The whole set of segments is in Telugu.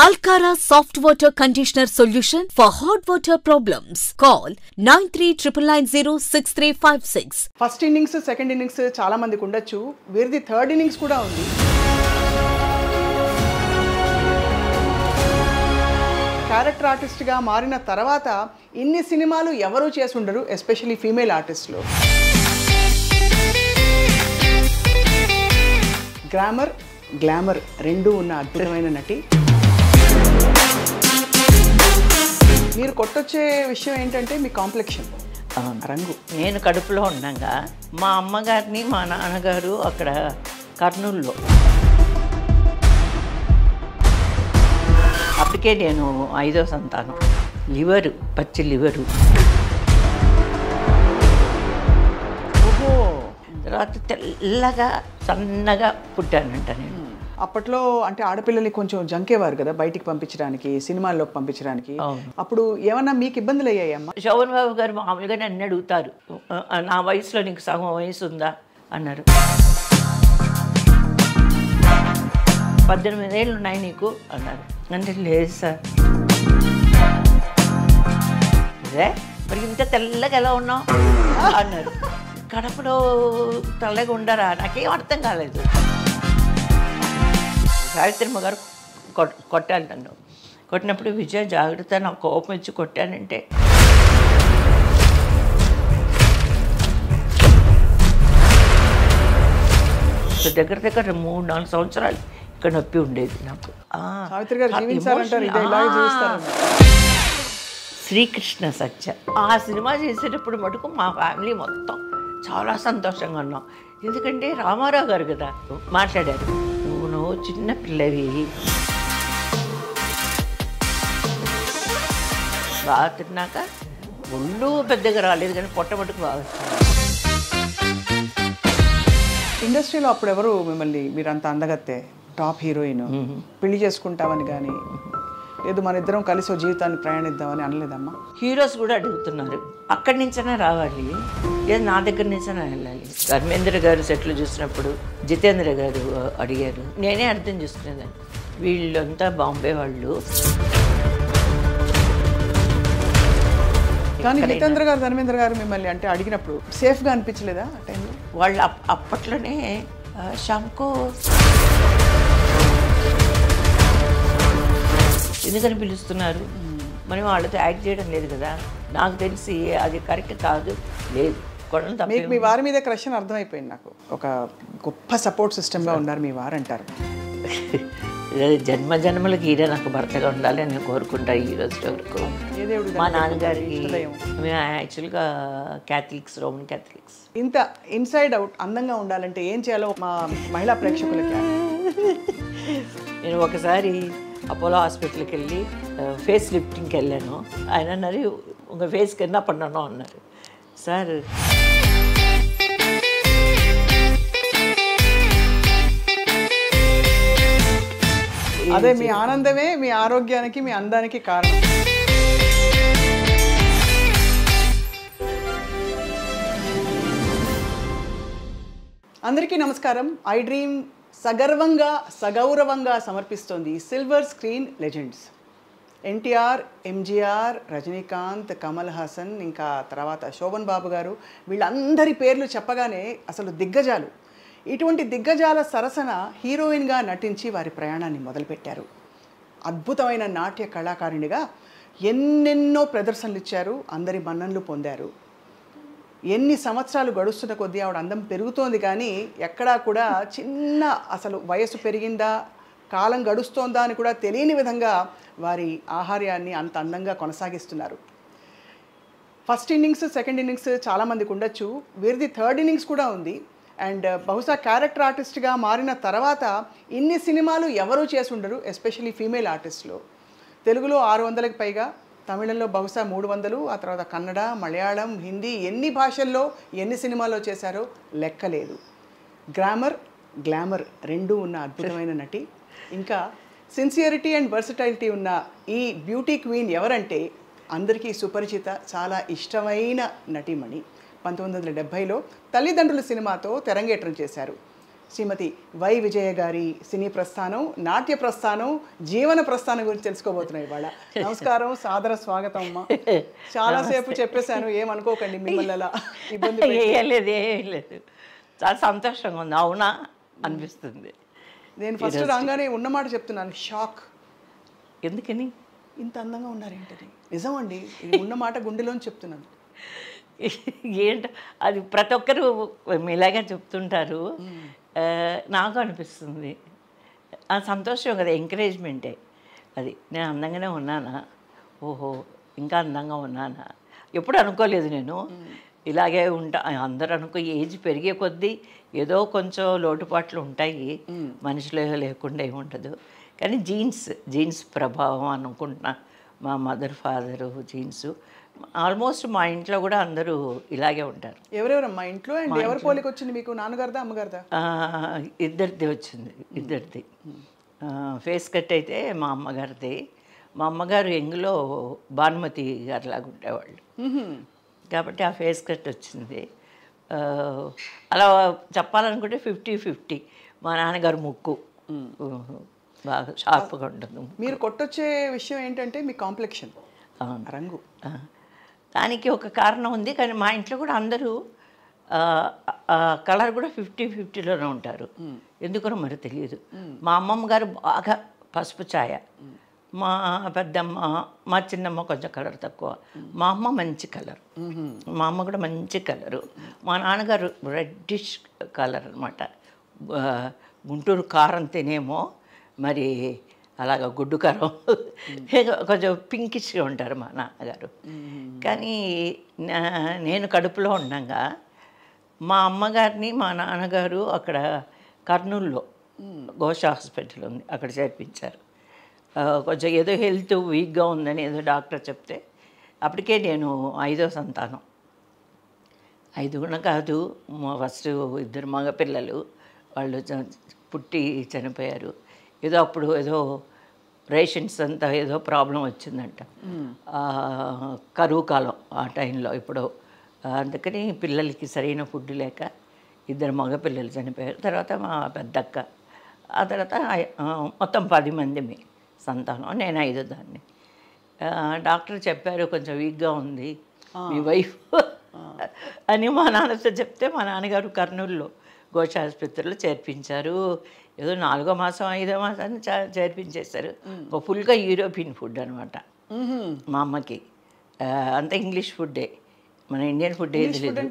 Alcara Soft Water Conditioner Solution for hot water problems. Call 9399906356. First innings second innings చాలా మందికి ఉండొచ్చు. వీరిది థర్డ్ ఇన్నింగ్స్ కూడా ఉంది. క్యారెక్టర్ ఆర్టిస్ట్గా మారిన తర్వాత ఇన్ని సినిమాలు ఎవరూ చేసి ఉండరు, ఎస్పెషల్లీ ఫీమేల్ ఆర్టిస్టులు. గ్లామర్ రెండూ ఉన్న అద్భుతమైన నటి. మీరు కొట్టొచ్చే విషయం ఏంటంటే మీ కాంప్లెక్షన్, రంగు. నేను కడుపులో ఉండగా మా అమ్మగారిని మా నాన్నగారు అక్కడ కర్నూలులో, అప్పటికే నేను 5వ సంతానం. లివరు, పచ్చి లివరు. ఓహో, తర్వాత తెల్లగా సన్నగా పుట్టానంట నేను. అప్పట్లో అంటే ఆడపిల్లల్ని కొంచెం జంకేవారు కదా బయటికి పంపించడానికి, సినిమాల్లోకి పంపించడానికి. అప్పుడు ఏమన్నా మీకు ఇబ్బందులు అయ్యాయమ్మా? శోభన్ బాబు గారు మామూలుగా నన్ను అడుగుతారు, నా వయసులో నీకు సగం వయసు ఉందా అన్నారు. 18 ఏళ్ళు ఉన్నాయి నీకు అన్నారు. అంటే లేదు సార్. అదే మరి ఇంత తెల్లగా ఎలా ఉన్నావు అన్నారు. కడపలో తెల్లగా ఉండరా? నాకేం అర్థం కాలేదు. సావిత్రమ్మ గారు కొట్టాలి నన్ను. కొట్టినప్పుడు విజయ జాగ్రత్త, నాకు కోపం ఇచ్చి కొట్టానంటే దగ్గర 3-4 సంవత్సరాలు ఇక్కడ నొప్పి ఉండేది నాకు. శ్రీకృష్ణ సత్య ఆ సినిమా చేసేటప్పుడు మటుకు మా ఫ్యామిలీ మొత్తం చాలా సంతోషంగా ఉన్నాం. ఎందుకంటే రామారావు గారు కదా మాట్లాడారు, నువ్వు చిన్న పిల్లవి, బాగా తిన్నాక ఒళ్ళు పెద్దగా రాలేదు కానీ పొట్టమట్టుకు బాగా. ఇండస్ట్రీలో అప్పుడు ఎవరు మిమ్మల్ని, మీరు అంత అందగత్తే టాప్ హీరోయిన్, పెళ్లి చేసుకుంటామని కానీ లేదు మన ఇద్దరం కలిసి జీవితాన్ని ప్రయాణిద్దామని అనలేదమ్మా? హీరోస్ కూడా అడుగుతున్నారు, అక్కడి నుంచైనా రావాలి, లేదు నా దగ్గర నుంచైనా వెళ్ళాలి. ధర్మేంద్ర గారు సెట్లు చూసినప్పుడు జితేంద్ర గారు అడిగారు. నేనే అర్థం చేసుకునేదాన్ని, వీళ్ళంతా బాంబే వాళ్ళు. కానీ జితేంద్ర గారు ధర్మేంద్ర గారు మిమ్మల్ని అంటే అడిగినప్పుడు సేఫ్గా అనిపించలేదా ఆ టైంలో? వాళ్ళు అప్పట్లోనే శంకు ఎందుకని పిలుస్తున్నారు, మనం వాళ్ళతో యాక్ట్ చేయడం లేదు కదా. నాకు తెలిసి అది కరెక్ట్ కాదు, లేదు కొనడం తప్ప. మీకు మీ వారి మీద క్రష్ అని అర్థమైపోయింది నాకు. ఒక గొప్ప సపోర్ట్ సిస్టమ్గా ఉన్నారు మీ వారు అంటారు. జన్మ జన్మలకి ఈడే నాకు భర్తగా ఉండాలి అని కోరుకుంటా ఈ రోజు వరకు. మా నాన్నగారికి మేము యాక్చువల్గా క్యాథలిక్స్, రోమన్ క్యాథలిక్స్. ఇంత ఇన్సైడ్ అవుట్ అందంగా ఉండాలంటే ఏం చేయాలో మా మహిళా ప్రేక్షకులకి. నేను ఒకసారి అపోలో హాస్పిటల్కి వెళ్ళి ఫేస్ లిఫ్టింగ్కి వెళ్ళాను. ఆయన అన్నారు, ఉங்கள் ఫేస్కి என்ன பண்ணணும் అన్నారు. సార్ అదే మీ ఆనందమే మీ ఆరోగ్యానికి మీ అందానికి కారణం. అందరికీ నమస్కారం. ఐ డ్రీమ్ సగర్వంగా సగౌరవంగా సమర్పిస్తోంది silver screen legends. NTR, MGR, Rajinikanth, Kamal Haasan, ఇంకా తర్వాత శోభన్ బాబు గారు, వీళ్ళందరి పేర్లు చెప్పగానే అసలు దిగ్గజాలు. ఇటువంటి దిగ్గజాల సరసన హీరోయిన్గా నటించి వారి ప్రయాణాన్ని మొదలుపెట్టారు. అద్భుతమైన నాట్య కళాకారిణిగా ఎన్నెన్నో ప్రదర్శనలు ఇచ్చారు, అందరి మన్ననలు పొందారు. ఎన్ని సంవత్సరాలు గడుస్తున్న కొద్దీ ఆవిడ అందం పెరుగుతోంది, కానీ ఎక్కడా కూడా చిన్న అసలు వయసు పెరిగిందా, కాలం గడుస్తోందా అని కూడా తెలియని విధంగా వారి ఆహార్యాన్ని అంత అందంగా కొనసాగిస్తున్నారు. ఫస్ట్ ఇన్నింగ్స్ సెకండ్ ఇన్నింగ్స్ చాలామందికి ఉండొచ్చు, వీరిది థర్డ్ ఇన్నింగ్స్ కూడా ఉంది. అండ్ బహుశా క్యారెక్టర్ ఆర్టిస్ట్గా మారిన తర్వాత ఇన్ని సినిమాలు ఎవరూ చేసి ఉండరు, ఎస్పెషల్లీ ఫీమేల్ ఆర్టిస్టులు. తెలుగులో 600కి పైగా, తమిళంలో బహుశా 300, ఆ తర్వాత కన్నడ, మలయాళం, హిందీ, ఎన్ని భాషల్లో ఎన్ని సినిమాల్లో చేశారో లెక్కలేదు. గ్లామర్ రెండూ ఉన్న అద్భుతమైన నటి. ఇంకా సిన్సియరిటీ అండ్ వర్సటైలిటీ ఉన్న ఈ బ్యూటీ క్వీన్ ఎవరంటే అందరికీ సుపరిచిత, చాలా ఇష్టమైన నటిమణి. 1970లో తల్లిదండ్రుల సినిమాతో తెరంగేట్రం చేశారు. శ్రీమతి వై విజయ గారి సినీ ప్రస్థానం, నాట్య ప్రస్థానం, జీవన ప్రస్థానం గురించి తెలుసుకోబోతున్నాయి ఇవాళ. నమస్కారం, సాదర స్వాగతం అమ్మా. చాలాసేపు చెప్పేశాను, ఏమనుకోకండి మిమ్మల్ని అలా ఇబ్బంది. ఏం లేదు, చాలా సంతోషంగా ఉంది. అవునా అనిపిస్తుంది. నేను ఫస్ట్ రాగానే ఉన్నమాట చెప్తున్నాను, షాక్. ఎందుకని ఇంత అందంగా ఉన్నారేంటది? నిజం అండి, ఇది ఉన్నమాట గుండెలోని చెప్తున్నాను. ఏంట అది ప్రతి ఒక్కరు ఇలాగే చెప్తుంటారు. నాకు అనిపిస్తుంది ఆ సంతోషం కదా, ఎంకరేజ్మెంటే అది. నేను అందంగానే ఉన్నానా, ఓహో ఇంకా అందంగా ఉన్నానా, ఎప్పుడు అనుకోలేదు నేను ఇలాగే ఉంటా. అందరూ అనుకో ఏజ్ పెరిగే కొద్దీ ఏదో కొంచెం లోటుపాట్లు ఉంటాయి, మనిషిలో లేకుండా ఏముండదు. కానీ జీన్స్ ప్రభావం అనుకుంటున్నా. మా మదర్ ఫాదరు జీన్స్ ఆల్మోస్ట్ మా ఇంట్లో కూడా అందరూ ఇలాగే ఉంటారు. ఎవరెవరమ్మా ఇంట్లో? అండ్ ఎవరి పోలికి వచ్చింది మీకు, నాన్నగారిదా అమ్మగారిదా? ఇద్దరిది వచ్చింది, ఇద్దరిది. ఫేస్ కట్ అయితే మా అమ్మగారిది. మా అమ్మగారు ఎంగులో భానుమతి గారిలాగా ఉండేవాళ్ళు కాబట్టి ఆ ఫేస్ కట్ వచ్చింది. అలా చెప్పాలనుకుంటే 50-50. మా నాన్నగారు ముక్కు బాగా షార్ప్గా ఉంటుంది. మీరు కొట్టొచ్చే విషయం ఏంటంటే మీ కాంప్లెక్షన్, రంగు. దానికి ఒక కారణం ఉంది. కానీ మా ఇంట్లో కూడా అందరూ కలర్ కూడా 50-50లోనే ఉంటారు. ఎందుకనో మరి తెలియదు. మా అమ్మమ్మ గారు బాగా పసుపు ఛాయ, మా పెద్దమ్మ, మా చిన్నమ్మ కొంచెం కలర్ తక్కువ, మా అమ్మ మంచి కలర్, మా అమ్మ కూడా మంచి కలరు, మా నాన్నగారు రెడ్డిష్ కలర్ అనమాట. గుంటూరు కారం తినేమో మరి అలాగ గుడ్డు కారం కొంచెం పింకిష్గా ఉంటారు మా నాన్నగారు. కానీ నేను కడుపులో ఉండగా మా అమ్మగారిని మా నాన్నగారు అక్కడ కర్నూలులో ఘోష హాస్పిటల్ ఉంది, అక్కడ చేర్పించారు. కొంచెం ఏదో హెల్త్ వీక్గా ఉందని ఏదో డాక్టర్ చెప్తే, అప్పటికే నేను 5వ సంతానం. 5 కూడా కాదు, ఫస్ట్ 2 మగపిల్లలు, వాళ్ళు పుట్టి చనిపోయారు. ఏదో అప్పుడు ఏదో రేషన్స్ అంతా ఏదో ప్రాబ్లం వచ్చిందంట, కరువు కాలం ఆ టైంలో. ఇప్పుడు అందుకని పిల్లలకి సరైన ఫుడ్ లేక 2 మగపిల్లలు చనిపోయారు. తర్వాత మా పెద్దక్క, ఆ తర్వాత మొత్తం 10 మంది మీ సంతానం, నేను 5వ దాన్ని. డాక్టర్ చెప్పారు కొంచెం వీక్గా ఉంది మీ వైఫ్ అని మా నాన్నతో చెప్తే, మా నాన్నగారు కర్నూలులో ఘోష ఆసుపత్రిలో చేర్పించారు. ఏదో 4వ మాసం 5వ మాసాన్ని చేర్పించేశారు. ఫుల్గా యూరోపియన్ ఫుడ్ అనమాట మా అమ్మకి. అంతా ఇంగ్లీష్ ఫుడ్డే, మన ఇండియన్ ఫుడ్ ఏది లేదు.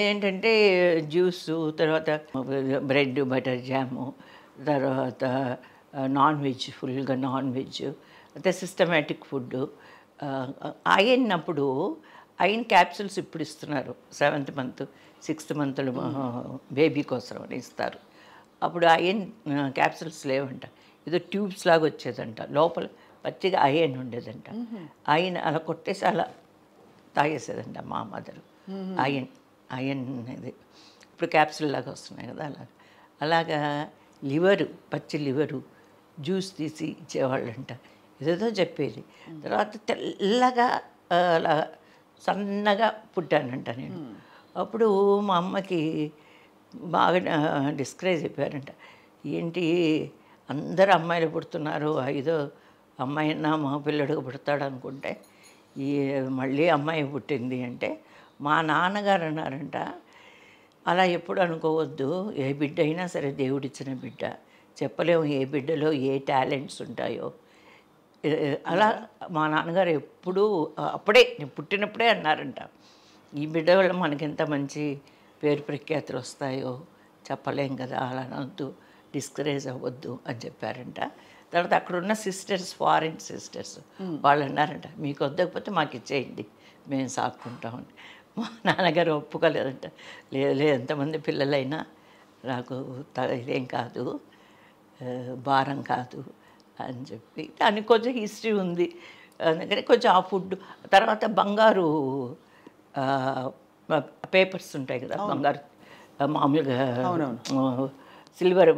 ఏంటంటే జ్యూసు, తర్వాత బ్రెడ్ బటర్ జాము, తర్వాత నాన్ వెజ్, ఫుల్గా నాన్ వెజ్, అయితే సిస్టమేటిక్ ఫుడ్. ఐరన్ అప్పుడు ఐరన్ క్యాప్సూల్స్ ఇప్పుడు ఇస్తున్నారు, 7th మంత్ 6th మంత్లో బేబీ కోసం అని ఇస్తారు. అప్పుడు ఐరన్ క్యాప్సూల్స్ లేవంట, ఏదో ట్యూబ్స్ లాగా వచ్చేదంట, లోపల పచ్చిగా ఐరన్ ఉండేదంట. ఐరన్ అలా కొట్టేసి అలా తాగేసేదంట మా మదరు. ఐరన్ ఇది ఇప్పుడు క్యాప్సూల్ లాగా వస్తున్నాయి కదా, అలాగా లివరు, పచ్చి లివరు జ్యూస్ తీసి ఇచ్చేవాళ్ళంట. ఏదేదో చెప్పేది. తర్వాత తెల్లగా అలా సన్నగా పుట్టానంట నేను. అప్పుడు మా అమ్మకి బాగా డిస్కరేజ్ అయిపోయారంట. ఏంటి అందరు అమ్మాయిలు పుడుతున్నారు, 5వ అమ్మాయి నా మా పిల్లడికి పుడతాడు అనుకుంటే ఈ మళ్ళీ అమ్మాయి పుట్టింది అంటే, మా నాన్నగారు అన్నారంట, అలా ఎప్పుడు అనుకోవద్దు, ఏ బిడ్డ అయినా సరే దేవుడిచ్చిన బిడ్డ, చెప్పలేము ఏ బిడ్డలో ఏ టాలెంట్స్ ఉంటాయో. అలా మా నాన్నగారు ఎప్పుడూ అప్పుడే నేను పుట్టినప్పుడే అన్నారంట, ఈ బిడ్డ వల్ల మనకి ఎంత మంచి పేరు ప్రఖ్యాతులు వస్తాయో చెప్పలేం కదా, అలా అనొద్దు, డిస్కరేజ్ అవ్వద్దు అని చెప్పారంట. తర్వాత అక్కడున్న సిస్టర్స్, ఫారిన్ సిస్టర్స్ వాళ్ళు అన్నారంట, మీకు వద్దకపోతే మాకు ఇచ్చేయండి, మేము సాక్కుంటామని. మా నాన్నగారు ఒప్పుకోలేదంట. లేదు ఎంతమంది పిల్లలైనా నాకు ఇదేం కాదు, భారం కాదు అని చెప్పి. దానికి కొంచెం హిస్టరీ ఉంది, అందుకని కొంచెం ఆ ఫుడ్. తర్వాత బంగారు పేపర్స్ ఉంటాయి కదా, బంగారు మామూలుగా సిల్వర్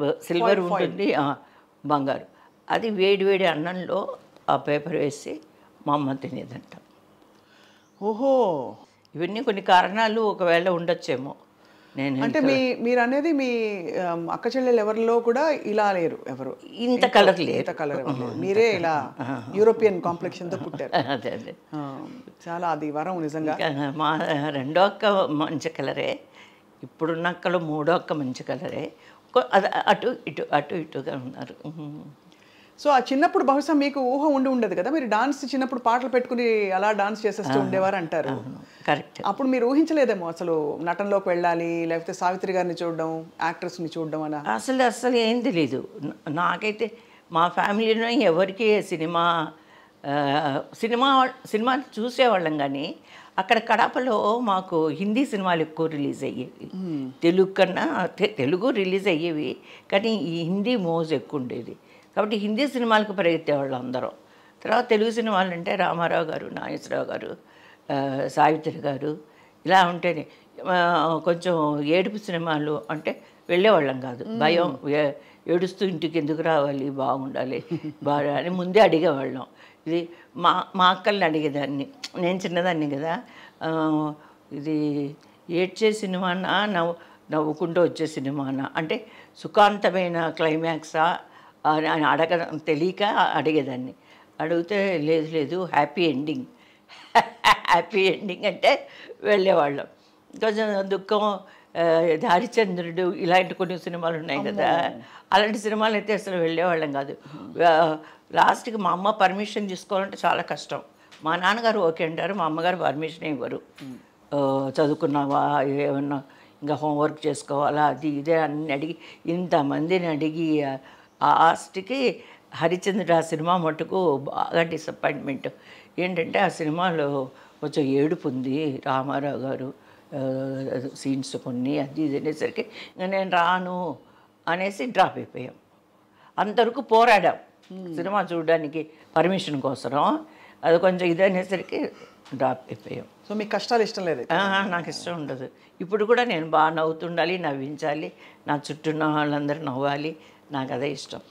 ఉంటుంది, బంగారు, అది వేడి వేడి అన్నంలో ఆ పేపర్ వేసి మా అమ్మ తినేదంట. ఓహో, ఇవన్నీ కొన్ని కారణాలు ఒకవేళ ఉండొచ్చేమో. నేను అంటే మీరు అనేది మీ అక్క చెల్లెలు ఎవరిలో కూడా ఇలా లేరు ఎవరు, ఇంత కలర్ లేదు. ఇంత కలర్ ఎవరు లేరు. మీరే ఇలా యూరోపియన్ కాంప్లెక్షన్తో పుట్టారు. అదే అదే చాలా అది వరం నిజంగా. మా రెండో అక్క మంచి కలరే, ఇప్పుడున్న అక్కలు మూడో అక్క మంచి కలరే, అటు ఇటుగా ఉన్నారు. సో ఆ చిన్నప్పుడు బహుశా మీకు ఊహ ఉండదు కదా, మీరు డాన్స్ చిన్నప్పుడు పాటలు పెట్టుకుని అలా డాన్స్ చేసేస్తూ ఉండేవారు అంటారు. కరెక్ట్. అప్పుడు మీరు ఊహించలేదేమో అసలు నటనలోకి వెళ్ళాలి, లేకపోతే సావిత్రి గారిని చూడడం, యాక్ట్రెస్ని చూడడం అలా? అసలు ఏం తెలీదు నాకైతే. మా ఫ్యామిలీలో ఎవరికి సినిమా చూసేవాళ్ళం, కానీ అక్కడ కడపలో మాకు హిందీ సినిమాలు ఎక్కువ రిలీజ్ అయ్యేవి. తెలుగు కన్నా తెలుగు రిలీజ్ అయ్యేవి, కానీ ఈ హిందీ మోజ్ ఎక్కువ ఉండేది. కాబట్టి హిందీ సినిమాలకు పరిగెత్తేవాళ్ళు అందరూ. తర్వాత తెలుగు సినిమాలు అంటే రామారావు గారు, నాగేశ్వరరావు గారు, సావిత్రి గారు ఇలా ఉంటేనే. కొంచెం ఏడుపు సినిమాలు అంటే వెళ్ళేవాళ్ళం కాదు, భయం, ఏడుస్తూ ఇంటికి ఎందుకు రావాలి, బాగుండాలి బాగా అని ముందే అడిగేవాళ్ళం. ఇది మా అక్కల్ని అడిగేదాన్ని, నేను చిన్నదాన్ని కదా. ఇది ఏడ్చే సినిమానా నవ్వుకుంటూ వచ్చే సినిమానా అంటే సుఖాంతమైన క్లైమాక్సా అని అడగడం తెలియక అడిగేదాన్ని. అడిగితే లేదు హ్యాపీ ఎండింగ్ అంటే వెళ్ళేవాళ్ళం. కొంచెం దుఃఖం, హరిశ్చంద్రుడు ఇలాంటి కొన్ని సినిమాలు ఉన్నాయి కదా, అలాంటి సినిమాలు అయితే అసలు వెళ్ళేవాళ్ళం కాదు. లాస్ట్కి మా అమ్మ పర్మిషన్ తీసుకోవాలంటే చాలా కష్టం. మా నాన్నగారు ఓకే అంటారు, మా అమ్మగారు పర్మిషన్ ఇవ్వరు. చదువుకున్నావా, ఏమన్నా ఇంకా హోంవర్క్ చేసుకోవాలా, అది ఇదే అన్ని అడిగి, ఇంతమందిని అడిగి లాస్ట్కి హరిశ్చంద్రుడు ఆ సినిమా మటుకు బాగా డిసప్పాయింట్మెంట్. ఏంటంటే ఆ సినిమాలో కొంచెం ఏడుపు ఉంది, రామారావు గారు సీన్స్ కొన్ని అది ఇది అనేసరికి ఇంకా నేను రాను అనేసి డ్రాప్ అయిపోయాం. అంతవరకు పోరాడాం సినిమా చూడడానికి పర్మిషన్ కోసం, అది కొంచెం ఇది అనేసరికి డ్రాప్ అయిపోయాం. సో మీకు కష్టాలు ఇష్టం లేదు? నాకు ఇష్టం ఉండదు. ఇప్పుడు కూడా నేను బాగా నవ్వుతుండాలి, నవ్వించాలి, నా చుట్టూ ఉన్న వాళ్ళందరూ నవ్వాలి, నాకు అదే ఇష్టం.